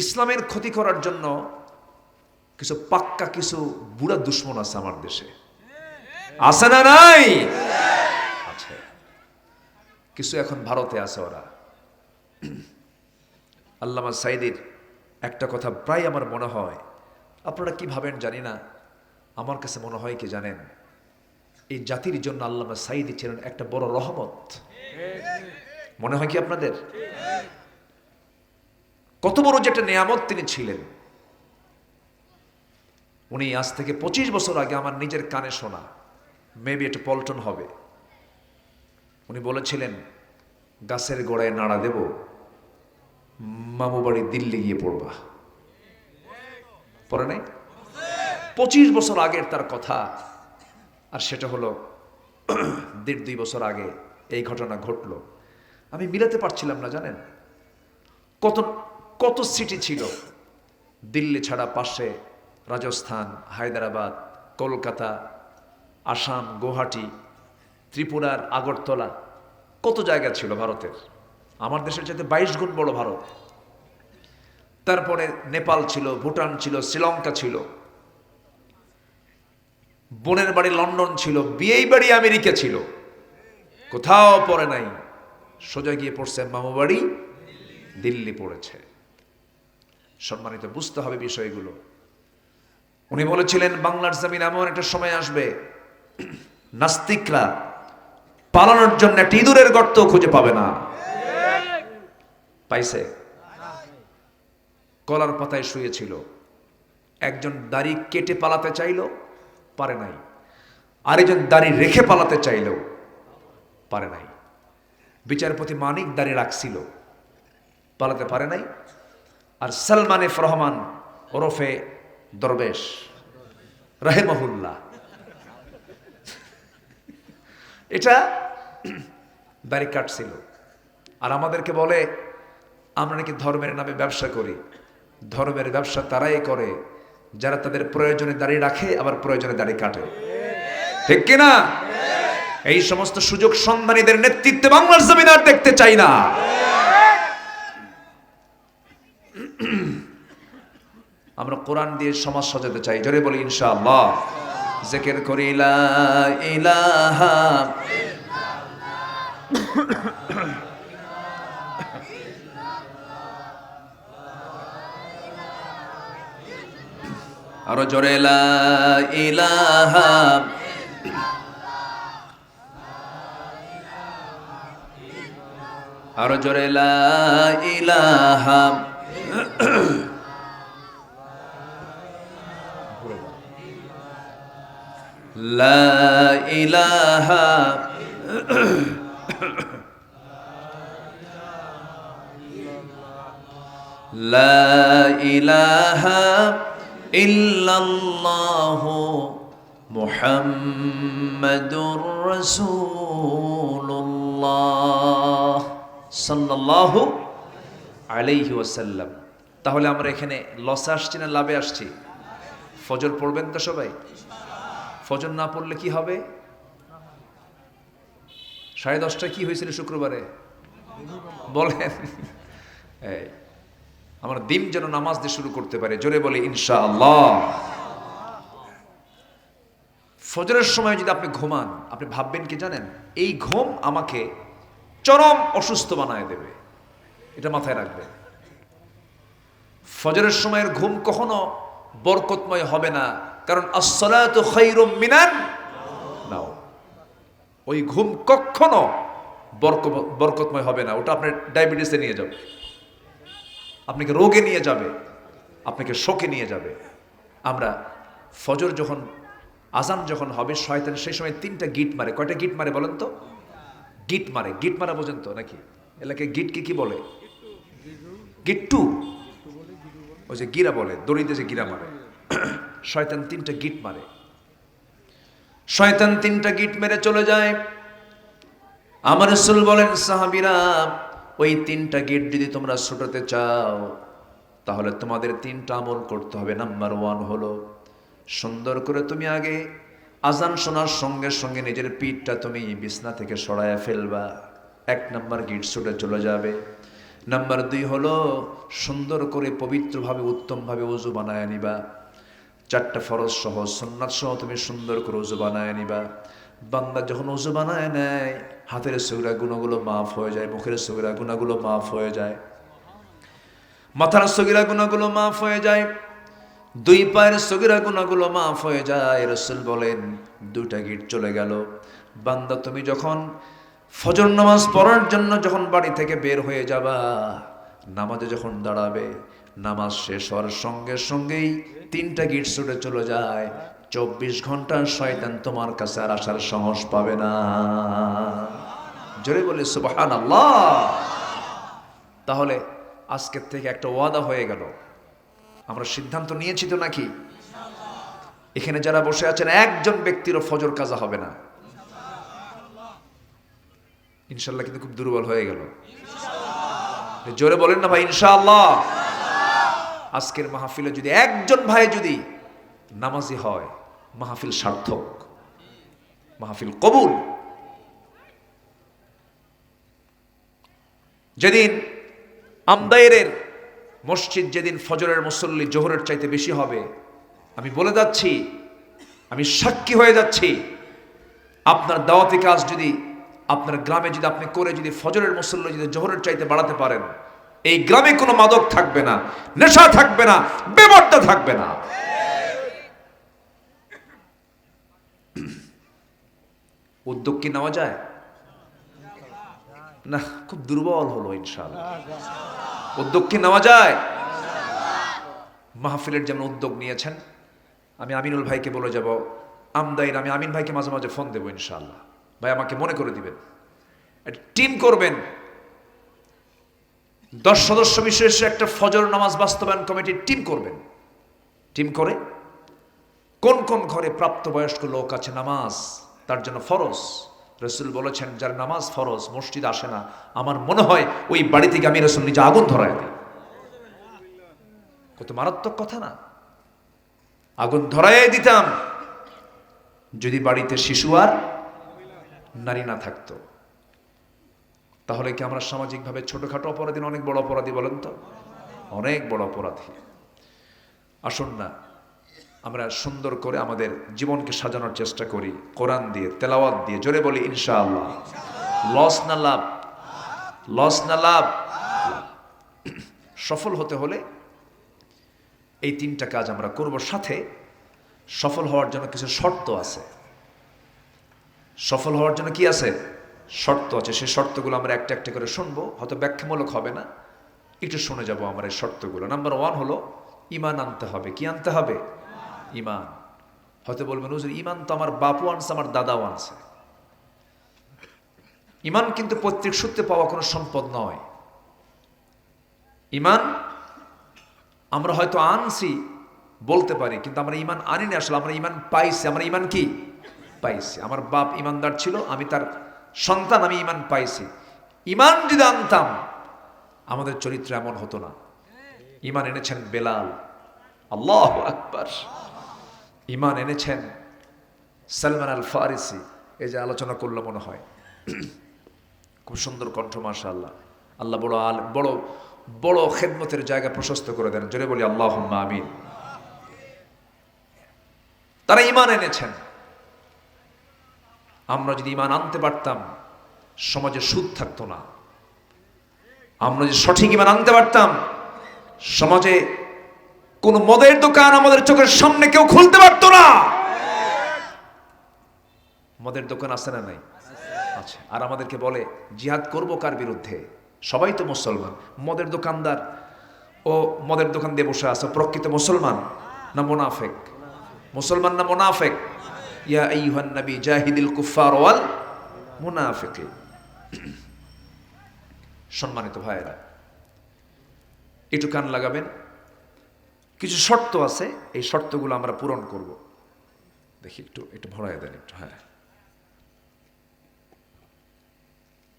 ইসলামের ক্ষতি করার জন্য কিছু পাক্কা কিছু বুড়া দুশ্মন আছে আমার দেশে, আছে না নাই? আছে। কিছু এখন ভারতে আছে ওরা। আল্লামা সাঈদীর একটা কথা প্রায় আমার মনে হয়, আপনারা কি ভাবেন জানি না, আমার কাছে মনে হয় কি জানেন, এই জাতির জন্য আল্লামা সাঈদী ছিলেন একটা বড় রহমত। মনে হয় কি আপনাদের? কত বড় যে একটা নিয়ামত তিনি ছিলেন। উনি আজ থেকে 25 বছর আগে আমার নিজের কানে শোনা, মেবি একটা পল্টন হবে, উনি বলেছিলেন গাছের গোড়ায় নাড়া দেব, মামু বাড়ি দিল্লি গিয়ে পড়বা। পড়ে নাই? 25 বছর আগের তার কথা। আর সেটা হলো 1.5-2 বছর আগে এই ঘটনা ঘটলো। আমি মিলাতে পারছিলাম না জানেন, কত কত সিটি ছিল, দিল্লি ছাড়া পাশে রাজস্থান, হায়দ্রাবাদ, কলকাতা, আসাম, গুয়াহাটি, ত্রিপুরার আগরতলা, কত জায়গা ছিল ভারতের। আমার দেশের চাইতে 22 গুণ বড় ভারত। তারপরে নেপাল ছিল, ভুটান ছিল, শ্রীলঙ্কা ছিল, বোনের বাড়ি লন্ডন ছিল, বিয়েই বাড়ি আমেরিকা ছিল, কোথাও পড়ে নাই, সোজা গিয়ে পড়ছে মামু বাড়ি দিল্লি পড়েছে। সম্মানিত, বুঝতে হবে বিষয়গুলো। উনি বলেছিলেন বাংলার জমিন এমন একটা সময় আসবে, নাস্তিকরা পালানোর জন্য একটা ইঁদুরের গর্ত খুঁজে পাবে না। পাইছে? কলার পাতায় শুয়েছিল, একজন দাড়ি কেটে পালাতে চাইল, পারে নাই। আরেকজন দাড়ি রেখে পালাতে চাইল, পারে নাই। বিচারপতি মানিক দাড়ি রাখছিল, পালাতে পারে নাই। আর সালমান এফ রহমান ওরফে দরবেশ রাহেমাহুল্লাহ, এটা দাড়ি কাটছিল। আর আমাদেরকে বলে আমরা নাকি ধর্মের নামে ব্যবসা করি। ধর্মের ব্যবসা তারাই করে যারা তাদের প্রয়োজনে দাড়ি রাখে, আবার প্রয়োজনে দাড়ি কাটে, ঠিক কিনা? এই সমস্ত সুযোগ সন্ধানীদের নেতৃত্বে বাংলার জমিন আর দেখতে চাই না। আমরা কোরআন দিয়ে সমাজ সাজাতে চাই, জোরে বলি ইনশাআল্লাহ। জিকির করি লা ইলাহা, আরো জোরে লা ইলাহা, আরো জোরে লা ইলাহা, লা ইলাহা, লা ইলাহা ইল্লাল্লাহু মুহাম্মাদুর রাসূলুল্লাহ সাল্লাল্লাহু আলাইহি ওয়াসাল্লাম। তাহলে আমরা এখানে লসে আসছি না লাভে আসছি? ফজর পড়বেন তো সবাই? ফজর না পড়লে কি হবে? 10:30টায় কি হয়েছিল শুক্রবারে বলেন? আমার দিন যেন নামাজ দিয়ে শুরু করতে পারে, জোরে বলে ইনশাআল্লাহ। ফজরের সময় যদি আপনি ঘুমান, আপনি ভাববেন কি জানেন, এই ঘুম আমাকে চরম অসুস্থ বানায় দেবে। এটা মাথায় রাখবেন। ফজরের সময়ের ঘুম কখনো বরকতময় হবে না, কারণ আসসালাতু খায়রুম মিনান নাও। ওই ঘুম কখনো বরকতময় হবে না। ওটা আপনার ডায়াবেটিসে নিয়ে যাবে, আপনাকে রোগে নিয়ে যাবে, আপনাকে শোকে নিয়ে যাবে। আমরা ফজর যখন আজান যখন হবে, শয়তান সেই সময় 3টা গিট মারে। কয়টা গিট মারে বলেন তো? গিট মারে। গিট মারা বোঝেন তো নাকি? এলাকায় গিটকে কি বলে? গিট্টু, ওই যে গিরা বলে, দড়িতে যে গিরা মারে। শয়তান 3টা গিট মারে। শয়তান 3টা গিট মেরে চলে যায়। আমার রাসূল বলেন, সাহাবীরা ওই 3টা গিট যদি তোমরা ছুটাতে চাও, তাহলে তোমাদের 3টা আমল করতে হবে। নাম্বার 1 হলো, সুন্দর করে তুমি আগে আজান শোনার সঙ্গে সঙ্গে নিজের পিঠটা তুমি বিছনা থেকে সরায়া ফেলবা। 1 নাম্বার গিট ছুটে চলে যাবে। নাম্বার 2 হলো সুন্দর করে পবিত্রভাবে উত্তমভাবে ওযু বানায় নিবা। 4টা ফরজ সহ সুন্নাত সহ তুমি সুন্দর করে ওযু বানায় নিবা। বান্দা যখন ওযু বানায় নেয়, হাতের সগীরা গুনাহগুলো মাফ হয়ে যায়, মুখের সগীরা গুনাহগুলো মাফ হয়ে যায়, মাথার সগীরা গুনাহগুলো মাফ হয়ে যায়, 2 পায়ের সগীরা গুনাহগুলো মাফ হয়ে যায়। রাসূল বলেন 2টা গিট চলে গেল। বান্দা তুমি যখন ফজর নামাজ পড়ার জন্য যখন বাড়ি থেকে বের হয়ে যাবা, নামাজে যখন দাঁড়াবে, নামাজ শেষ হওয়ার সঙ্গে সঙ্গেই 3টা গিট ছুটে চলে যায়। 24 ঘন্টা শয়তান তোমার কাছে আর আসার সাহস পাবে না। জোরে বলে সুবহানাল্লাহ। তাহলে আজকের থেকে একটা ওয়াদা হয়ে গেল, আমরা সিদ্ধান্ত নিয়েছি তো নাকি? এখানে যারা বসে আছেন একজন ব্যক্তিরও ফজর কাজা হবে না ইনশাআল্লাহ। কিন্তু খুব দুর্বল হয়ে গেল। জোরে বলেন না ভাই ইনশাআল্লাহ। আজকের মাহফিলে যদি একজন ভাই যদি নামাজি হয়, মাহফিল সার্থক, মাহফিল কবুল। যেদিন আমদাইরের মসজিদ, যেদিন ফজরের মুসল্লি জোহরের চাইতে বেশি হবে, আমি বলে যাচ্ছি, আমি সাক্ষী হয়ে যাচ্ছি, আপনার দাওয়াতি কাজ যদি আপনার গ্রামে যদি আপনি করে যদি ফজরের মুসল্লি যদি জোহরের চাইতে বাড়াতে পারেন, এই গ্রামে কোনো মাদক থাকবে না, নেশা থাকবে না, বেপরদা থাকবে না। উদ্যোগ কি নেওয়া যায় না? খুব দুর্বল হলো ইনশাআল্লাহ। উদ্যোগ কি নেওয়া যায়? মাহফিলের যেমন উদ্যোগ নিয়েছেন, আমি আমিনুল ভাইকে বলে যাব, আমদাইর আমি আমিন ভাইকে মাঝে মাঝে ফোন দেবো ইনশাআল্লাহ, ভাই আমাকে মনে করে দিবেন, একটা টিম করবেন, 10 সদস্য বিশেষ একটা ফজর নামাজ বাস্তবায়ন কমিটির টিম করবেন। টিম করে কোন কোন ঘরে প্রাপ্তবয়স্ক লোক আছে নামাজ তার জন্য ফরজ, রাসূল বলেছেন যার নামাজ ফরজ মসজিদ আসে না, আমার মনে হয় ওই বাড়ি থেকে আমি রাসূল নিজে আগুন ধরায় দিই। কত মারাত্মক কথা না? আগুন ধরায় দিতাম যদি বাড়িতে শিশু আর নারী না থাকতো। তাহলে কি আমরা সামাজিকভাবে ছোটখাটো অপরাধী না অনেক বড় অপরাধী বলেন তো? অনেক বড় অপরাধী। আসুন না আমরা সুন্দর করে আমাদের জীবনকে সাজানোর চেষ্টা করি কোরআন দিয়ে, তেলাওয়াত দিয়ে। জোরে বলি ইনশাআল্লাহ। লস না লাভ? লস না লাভ? সফল হতে হলে এই 3টা কাজ আমরা করব। সাথে সফল হওয়ার জন্য কিছু শর্ত আছে। সফল হওয়ার জন্য কি আছে? শর্ত আছে। সেই শর্তগুলো আমরা একটা একটা করে শুনবো, হয়তো ব্যাখ্যামূলক হবে না, একটু শুনে যাব আমরা এই শর্তগুলো। নাম্বার 1 হলো ঈমান আনতে হবে। কি আনতে হবে? ঈমান। হয়তো বলবেন হুজুর ঈমান তো আমার বাপও আনছে, আমার দাদাও আনছে। ঈমান কিন্তু পৈতৃক সূত্রে পাওয়া কোনো সম্পদ নয়। ঈমান আমরা হয়তো আনছি বলতে পারি, কিন্তু আমরা ঈমান আনিনি। আসলে আমরা ঈমান পাইছি। আমরা ঈমান কি পাইছি? আমার বাপ ঈমানদার ছিল, আমি তার সন্তান, আমি ঈমান পাইছি। ঈমান যদি আনতাম আমাদের চরিত্র এমন হতো না। ঈমান এনেছেন বেলাল, আল্লাহু আকবার। ঈমান এনেছেন সালমান আল ফারিসি, এই যে আলোচনা করলো মনে হয়, খুব সুন্দর কণ্ঠ মাশাআল্লাহ। আল্লাহ বড় বড় বড় খেদমতের জায়গা প্রশস্ত করে দেন। জোরে বলি আল্লাহুম্মা আমিন। তারা ঈমান এনেছেন। আমরা যদি ঈমান আনতে পারতাম সমাজে সুদ থাকতো না। আমরা যদি সঠিক ঈমান আনতে পারতাম সমাজে কোন মদের দোকান আমাদের চোখের সামনে কেউ খুলতে পারতো না। মদের দোকান আছে না নাই? আচ্ছা। আর আমাদেরকে বলে জিহাদ করব কার বিরুদ্ধে? সবাই তো মুসলমান। মদের দোকানদার ও মদের দোকান দিয়ে বসে আছে, প্রকৃত মুসলমান না মুনাফিক? মুসলমান না মুনাফিক? ইয়া আইয়ুহান নবী জাহিদিল কুফার ওয়াল মুনাফিকিন। সম্মানিত ভাইয়েরা, একটু কান লাগাবেন। কিছু শর্ত আছে, এই শর্তগুলো আমরা পূরণ করব। দেখি একটু ভরায় দেন একটু। হ্যাঁ,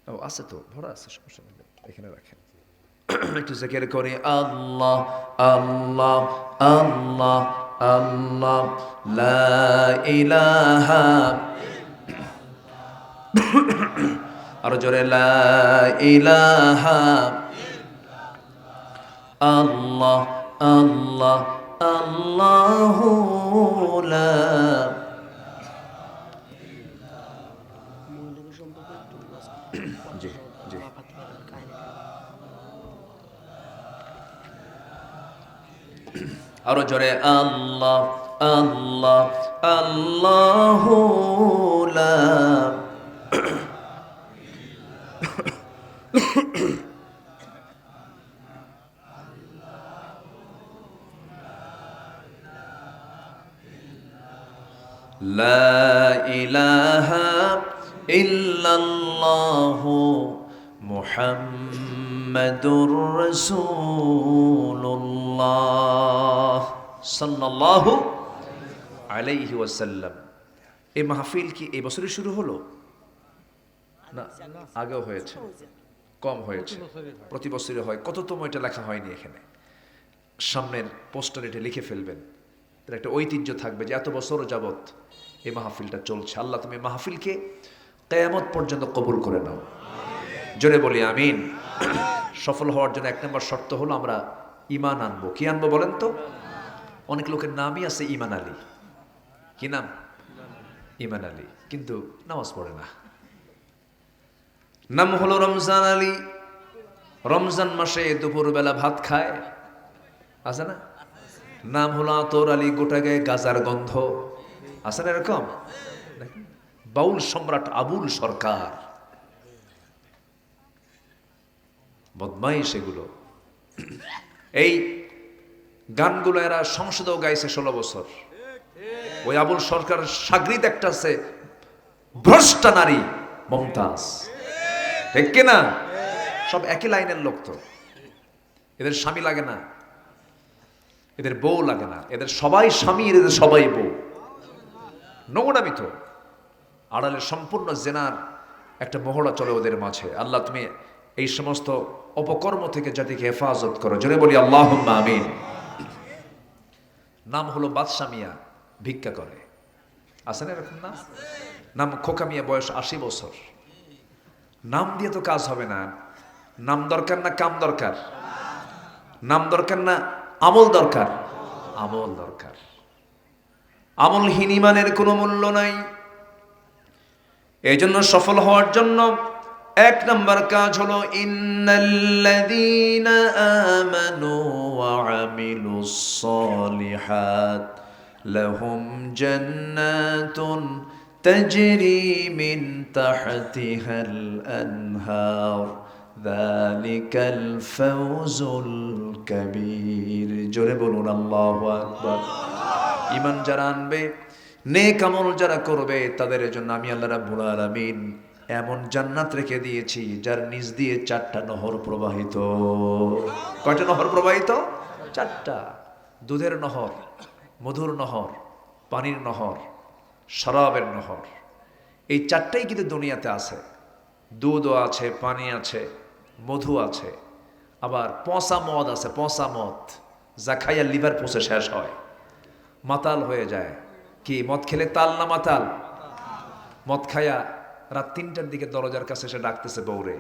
ও আছে তো, ভরা আছে, সমস্যা নেই, এখানে রাখেন। একটু জিকির করি আল্লাহ আল্লাহ আল্লাহ আল্লাহ লা ইলাহা, আরো জোরে লা ইলাহা আল্লাহ আল্লাহ আল্লাহু লা জি জি আরো জোরে আল্লাহ আল্লাহ আল্লাহু লা লা ইলাহা ইল্লাল্লাহু মুহাম্মাদুর রাসূলুল্লাহ সাল্লাল্লাহু আলাইহি ওয়াসাল্লাম। এই মাহফিল কি এই বছরই শুরু হলো না আগেও হয়েছে? কম হয়েছে, প্রতি বছরই হয়। কততম এটা লেখা হয়নি এখানে, সামনের পোস্টার এটা লিখে ফেলবেন, তার একটা ঐতিহ্য থাকবে যে এত বছর যাবত এই মাহফিলটা চলছে। আল্লাহ তুমি মাহফিলকে কিয়ামত পর্যন্ত কবুল করে নাও, জোরে বলি আমিন। সফল হওয়ার জন্য এক নম্বর শর্ত হলো আমরা ঈমান আনবো। কি আনবো বলেন তো? অনেক লোকের নামই আছে ঈমান আলী। কি নাম? ঈমান আলী, কিন্তু নামাজ পড়ে না। নাম হলো রমজান আলী, রমজান মাসে দুপুরবেলা ভাত খায়, আছে না? নাম হলো আতর আলী, গোটা গায়ে গাজার গন্ধ, আছে না এরকম? বাউল সম্রাট আবুল সরকার, বদমাইশ এগুলো। এই গানগুলো এরা সংসদেও গাইছে 16 বছর। ওই আবুল সরকার সাগরিদ একটা আছে ভ্রষ্টা নারী মমতাজ, ঠিক কিনা? সব একই লাইনের লোক। তো এদের স্বামী লাগে না, এদের বউ লাগে না, এদের সবাই স্বামী, এদের সবাই বউ। নোংরামি তো, আড়ালে সম্পূর্ণ জেনার একটা মহড়া চলে ওদের মাঝে। আল্লাহ তুমি এই সমস্ত অপকর্ম থেকে জাতিকে হেফাজত করো, জোরে বলি আল্লাহুম্মা আমিন। নাম হলো বাদশা মিয়া, ভিক্ষা করে, আছে না এরকম নাম? নাম খোকা মিয়া, বয়স 80 বছর। নাম দিয়ে তো কাজ হবে না। নাম দরকার না কাম দরকার? নাম দরকার না আমল দরকার? আমল দরকার। আমলহীন ঈমানের কোনো মূল্য নাই। এই জন্য সফল হওয়ার জন্য এক নম্বর কাজ হলো ইন্নাল্লাযীনা আমানু ওয়া আমিলুস সালিহাত লাহুম জান্নাতুন তাজরি মিন তাহতিহাল আনহার যালিকাল ফাওজুল কাবীর। জোরে বলুন আল্লাহু আকবার। ঈমান যারা আনবে, নেক আমল যারা করবে, তাদের জন্য আমি আল্লাহ রাব্বুল আলামিন এমন জান্নাত রেখে দিয়েছি যার নিচ দিয়ে 4টা নহর প্রবাহিত। কয়টা নহর প্রবাহিত? 4টা। দুধের নহর, মধুর নহর, পানির নহর, শরাবের নহর। এই 4টাই কিন্তু দুনিয়াতে আছে। দুধও আছে, পানি আছে, মধু আছে, আবার পচা মদ আছে। পচা মদ যা খাইয়া লিভার পচে শেষ হয়, মাতাল হয়ে যায়। কি মদ খেলে তাল না মাতাল? মদ খাইয়া রাত 3টার দিকে দরজার কাছে এসে ডাকতেছে বউরে,